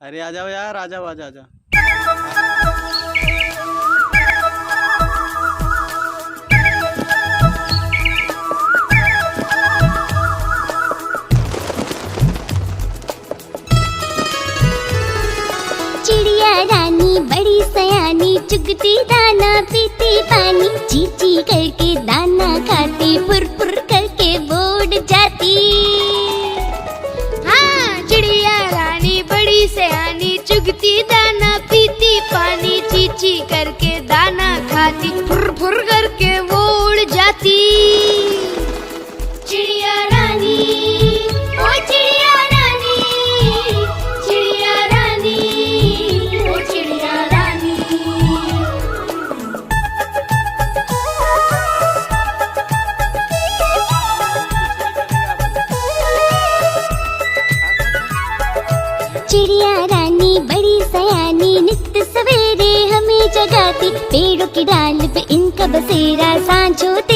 अरे आ जाओ यार, आ जाओ आ जाओ आ जाओ। चिड़िया रानी बड़ी सयानी, चुगती दाना पीती पानी, चींची करके दाना खाती, फुर फुर करके बोर्ड जाती। हाँ, चिड़िया रानी बड़ी सयानी, चुगती दाना पीती पानी, चींची करके दाना खाती, फुर फुर करके वो उड़ जाती। चिड़िया रानी, ओ चिड़िया रानी, चिड़िया रानी, ओ चिड़िया रानी। चिड़िया रानी बड़ी सयानी, नित्य सवेरे हमें जगाती, पेड़ों की डाल पे इनका बसेरा, सांझ होते